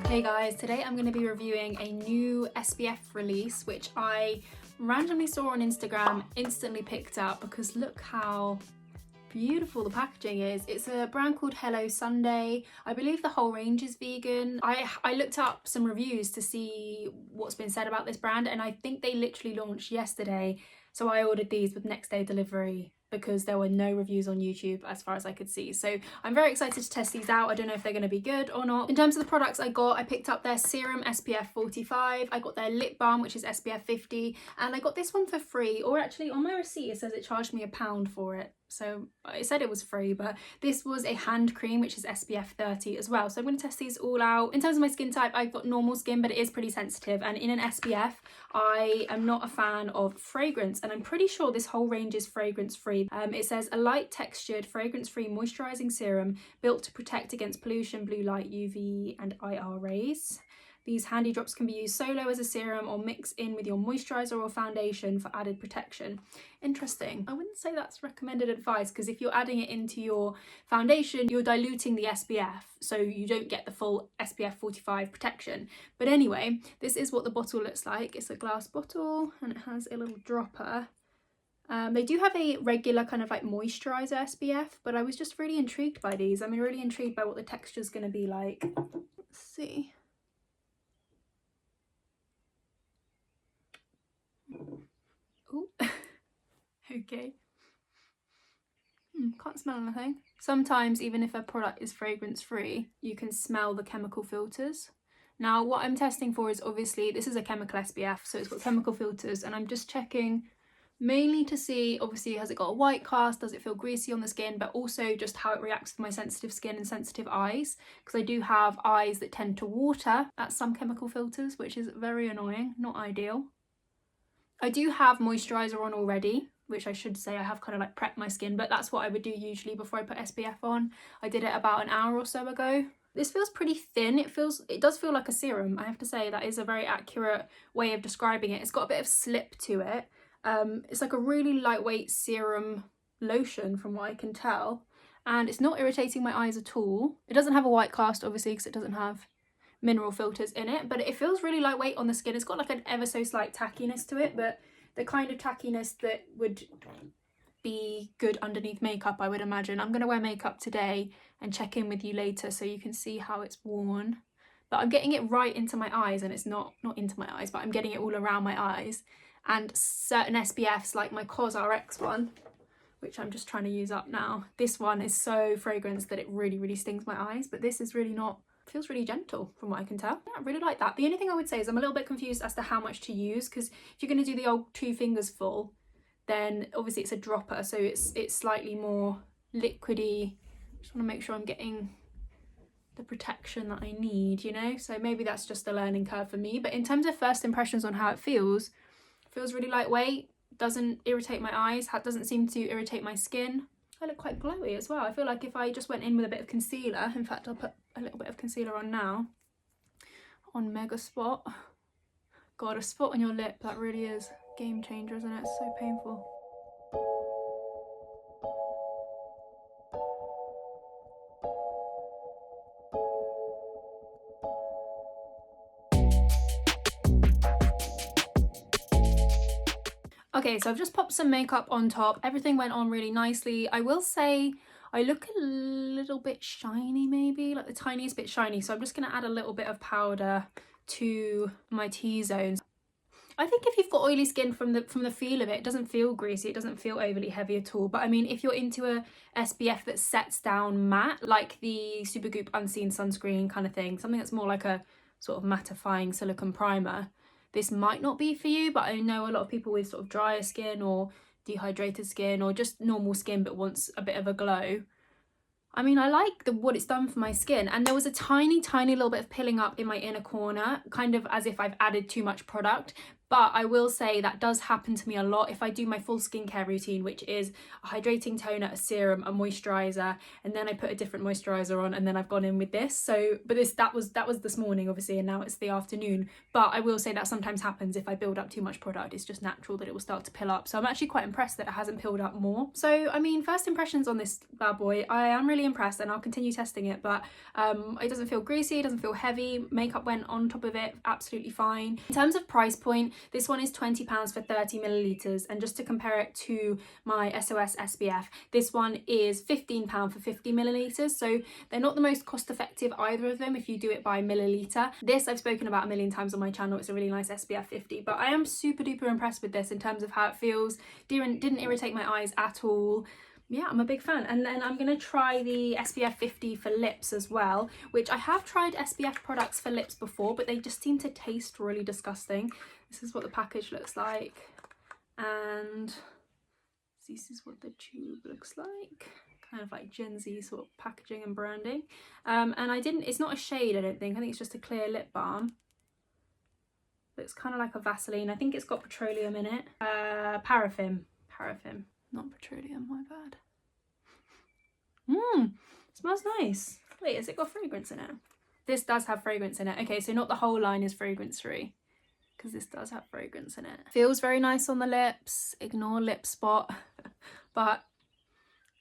Hey guys, today I'm going to be reviewing a new SPF release which I randomly saw on Instagram, instantly picked up because look how beautiful the packaging is. It's a brand called Hello Sunday. I believe the whole range is vegan. I looked up some reviews to see what's been said about this brand and I think they literally launched yesterday, so I ordered these with next day delivery because there were no reviews on YouTube as far as I could see. So I'm very excited to test these out. I don't know if they're going to be good or not. In terms of the products I picked up their Serum SPF45, I got their lip balm which is SPF50, and I got this one for free, or actually on my receipt it says it charged me £1 for it. So it said it was free, but this was a hand cream which is SPF30 as well. So I'm going to test these all out. In terms of my skin type, I've got normal skin, but it is pretty sensitive, and in an SPF I am not a fan of fragrance, and I'm pretty sure this whole range is fragrance free. It says a light textured fragrance free moisturizing serum built to protect against pollution, blue light, UV and IR rays. These handy drops can be used solo as a serum or mix in with your moisturiser or foundation for added protection. Interesting. I wouldn't say that's recommended advice, because if you're adding it into your foundation, you're diluting the SPF, so you don't get the full SPF 45 protection. But anyway, this is what the bottle looks like. It's a glass bottle and it has a little dropper. They do have a regular kind of like moisturiser SPF, but I was just really intrigued by these. I'm really intrigued by what the texture is going to be like. Let's see. Oh, okay. Can't smell anything. Sometimes even if a product is fragrance free, you can smell the chemical filters. Now what I'm testing for is, obviously this is a chemical SPF, so it's got chemical filters, and I'm just checking mainly to see, obviously, has it got a white cast, does it feel greasy on the skin, but also just how it reacts with my sensitive skin and sensitive eyes, because I do have eyes that tend to water at some chemical filters, which is very annoying, not ideal. I do have moisturiser on already, which I should say I have kind of like prepped my skin, but that's what I would do usually before I put SPF on. I did it about an hour or so ago. This feels pretty thin. It does feel like a serum. I have to say that is a very accurate way of describing it. It's got a bit of slip to it. It's like a really lightweight serum lotion from what I can tell, and it's not irritating my eyes at all. It doesn't have a white cast obviously because it doesn't have mineral filters in it, but it feels really lightweight on the skin. It's got like an ever so slight tackiness to it, but the kind of tackiness that would be good underneath makeup, I would imagine. I'm going to wear makeup today and check in with you later so you can see how it's worn. But I'm getting it right into my eyes, and it's not into my eyes, but I'm getting it all around my eyes. And certain SPFs, like my COSRX one, which I'm just trying to use up now, this one is so fragrance that it really stings my eyes, but this is really not. Feels really gentle from what I can tell. Yeah, I really like that. The only thing I would say is I'm a little bit confused as to how much to use, because if you're going to do the old 2 fingers full, then obviously it's a dropper, so it's slightly more liquidy. Just want to make sure I'm getting the protection that I need, you know, so maybe that's just a learning curve for me. But in terms of first impressions on how it feels really lightweight, doesn't irritate my eyes, doesn't seem to irritate my skin. I look quite glowy as well. I feel like if I just went in with a bit of concealer, in fact I'll put a little bit of concealer on now, on Mega Spot. God, a spot on your lip, that really is game changer, isn't it? It's so painful. Okay, so I've just popped some makeup on top. Everything went on really nicely. I will say I look a little bit shiny, maybe, like the tiniest bit shiny. So I'm just going to add a little bit of powder to my T-zones. I think if you've got oily skin, from the feel of it, it doesn't feel greasy, it doesn't feel overly heavy at all. But I mean, if you're into a SPF that sets down matte, like the Supergoop Unseen Sunscreen kind of thing, something that's more like a sort of mattifying silicone primer, this might not be for you. But I know a lot of people with sort of drier skin or dehydrated skin or just normal skin but wants a bit of a glow. I mean, I like what it's done for my skin, and there was a tiny little bit of pilling up in my inner corner, kind of as if I've added too much product, But I will say that does happen to me a lot if I do my full skincare routine, which is a hydrating toner, a serum, a moisturizer, and then I put a different moisturizer on, and then I've gone in with this. So, but that was this morning obviously, and now it's the afternoon. But I will say that sometimes happens if I build up too much product. It's just natural that it will start to pill up. So I'm actually quite impressed that it hasn't pilled up more. So I mean, first impressions on this bad boy, I am really impressed, and I'll continue testing it. But it doesn't feel greasy, it doesn't feel heavy. Makeup went on top of it absolutely fine. In terms of price point, this one is £20 for 30 millilitres, and just to compare it to my SOS SPF, this one is £15 for 50 millilitres. So they're not the most cost effective, either of them, if you do it by milliliter. This I've spoken about a million times on my channel. It's a really nice SPF 50, but I am super duper impressed with this in terms of how it feels. Didn't irritate my eyes at all. Yeah, I'm a big fan. And then I'm going to try the SPF 50 for lips as well, which I have tried SPF products for lips before, but they just seem to taste really disgusting. This is what the package looks like, and this is what the tube looks like. Kind of like Gen Z sort of packaging and branding. And it's not a shade, I don't think. I think it's just a clear lip balm. Looks kind of like a Vaseline. I think it's got petroleum in it. Paraffin, not petroleum, my bad. Smells nice. Wait, has it got fragrance in it? This does have fragrance in it. Okay, so not the whole line is fragrance free, because this does have fragrance in it. Feels very nice on the lips. Ignore lip spot. But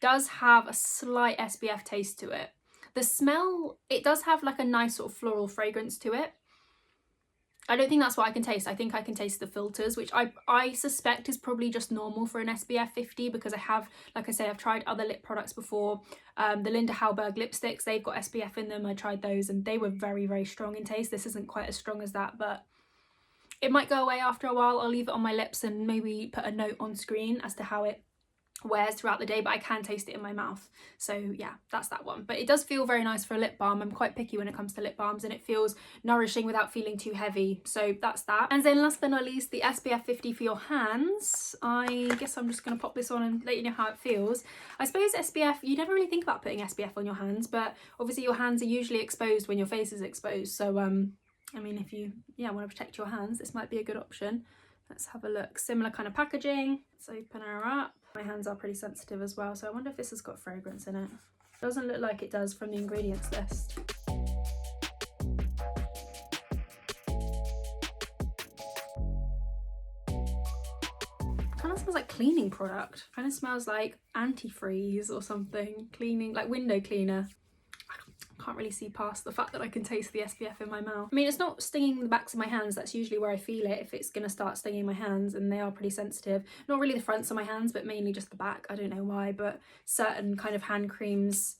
does have a slight SPF taste to it. The smell, it does have like a nice sort of floral fragrance to it. I don't think that's what I can taste. I think I can taste the filters, which I suspect is probably just normal for an SPF 50, because I have, like I say, I've tried other lip products before. The Linda Hallberg lipsticks, they've got SPF in them. I tried those and they were very, very strong in taste. This isn't quite as strong as that, but it might go away after a while. I'll leave it on my lips and maybe put a note on screen as to how it wears throughout the day, but I can taste it in my mouth. So yeah, that's that one. But it does feel very nice for a lip balm. I'm quite picky when it comes to lip balms, and it feels nourishing without feeling too heavy. So that's that. And then last but not least, the SPF 50 for your hands. I guess I'm just going to pop this on and let you know how it feels. I suppose SPF, you never really think about putting SPF on your hands, but obviously your hands are usually exposed when your face is exposed. So I mean, if you want to protect your hands, this might be a good option. Let's have a look. Similar kind of packaging. Let's open her up. My hands are pretty sensitive as well, so I wonder if this has got fragrance in it. Doesn't look like it does from the ingredients list. Kind of smells like cleaning product. Kind of smells like antifreeze or something. Cleaning, like window cleaner. Can't really see past the fact that I can taste the SPF in my mouth. I mean, it's not stinging the backs of my hands. That's usually where I feel it if it's gonna start stinging my hands, and they are pretty sensitive. Not really the fronts of my hands, but mainly just the back. I don't know why, but certain kind of hand creams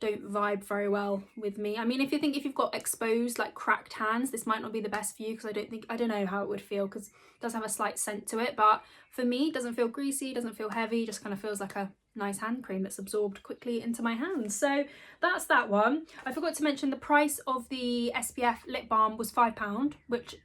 don't vibe very well with me. I mean, if you've got exposed, like cracked hands, this might not be the best for you, because I don't know how it would feel, because it does have a slight scent to it. But for me, it doesn't feel greasy, doesn't feel heavy, just kind of feels like a nice hand cream that's absorbed quickly into my hands. So that's that one. I forgot to mention the price of the SPF lip balm was £5, which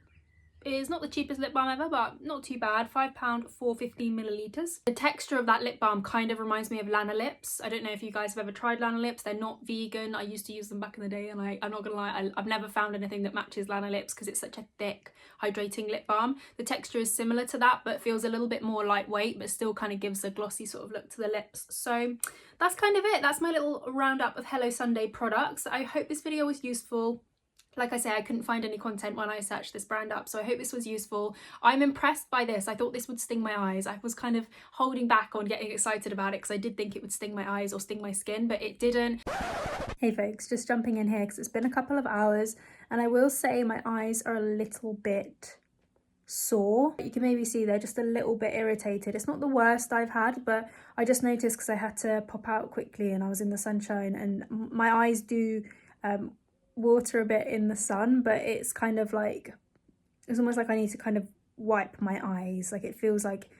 is not the cheapest lip balm ever, but not too bad. £5 for 15 millilitres. The texture of that lip balm kind of reminds me of Lana lips. I don't know if you guys have ever tried Lana lips. They're not vegan. I used to use them back in the day, and I'm not gonna lie, I've never found anything that matches Lana lips, because it's such a thick, hydrating lip balm. The texture is similar to that, but feels a little bit more lightweight, but still kind of gives a glossy sort of look to the lips. So that's kind of it. That's my little roundup of Hello Sunday products. I hope this video was useful. Like I say, I couldn't find any content when I searched this brand up, so I hope this was useful. I'm impressed by this. I thought this would sting my eyes. I was kind of holding back on getting excited about it, because I did think it would sting my eyes or sting my skin, but it didn't. Hey folks, just jumping in here because it's been a couple of hours, and I will say my eyes are a little bit sore. You can maybe see they're just a little bit irritated. It's not the worst I've had, but I just noticed because I had to pop out quickly and I was in the sunshine, and my eyes do water a bit in the sun, but it's kind of like, it's almost like I need to kind of wipe my eyes. Like it feels like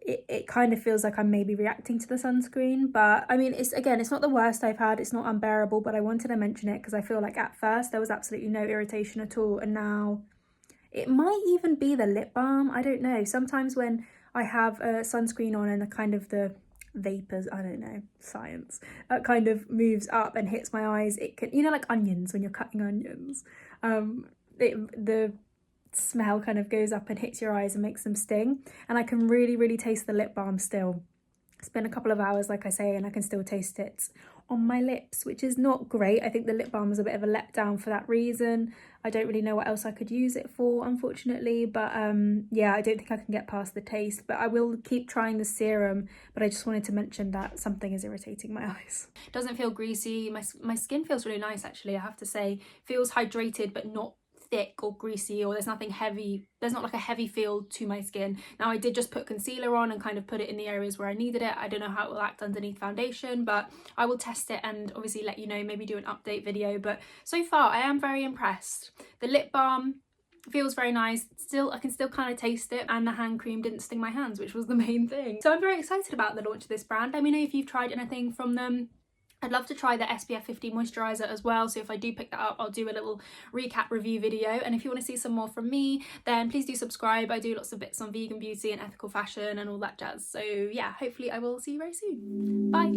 it kind of feels like I'm maybe reacting to the sunscreen. But I mean, it's not the worst I've had. It's not unbearable, but I wanted to mention it because I feel like at first there was absolutely no irritation at all, and now it might even be the lip balm. I don't know. Sometimes when I have a sunscreen on and the vapors, I don't know, science, kind of moves up and hits my eyes, it can, like onions when you're cutting onions, the smell kind of goes up and hits your eyes and makes them sting. And I can really taste the lip balm still. It's been a couple of hours, like I say, and I can still taste it on my lips, which is not great. I think the lip balm was a bit of a letdown for that reason. I don't really know what else I could use it for, unfortunately, but yeah, I don't think I can get past the taste, but I will keep trying the serum. But I just wanted to mention that something is irritating my eyes. Doesn't feel greasy. My skin feels really nice, actually, I have to say. Feels hydrated but not thick or greasy, or there's nothing heavy. There's not like a heavy feel to my skin. Now, I did just put concealer on and kind of put it in the areas where I needed it. I don't know how it will act underneath foundation, but I will test it and obviously let you know, maybe do an update video. But so far I am very impressed. The lip balm feels very nice. Still, I can still kind of taste it, and the hand cream didn't sting my hands, which was the main thing. So I'm very excited about the launch of this brand. Let me know if you've tried anything from them. I'd love to try the SPF50 moisturiser as well, so if I do pick that up, I'll do a little recap review video. And if you want to see some more from me, then please do subscribe. I do lots of bits on vegan beauty and ethical fashion and all that jazz. So yeah, hopefully I will see you very soon. Bye!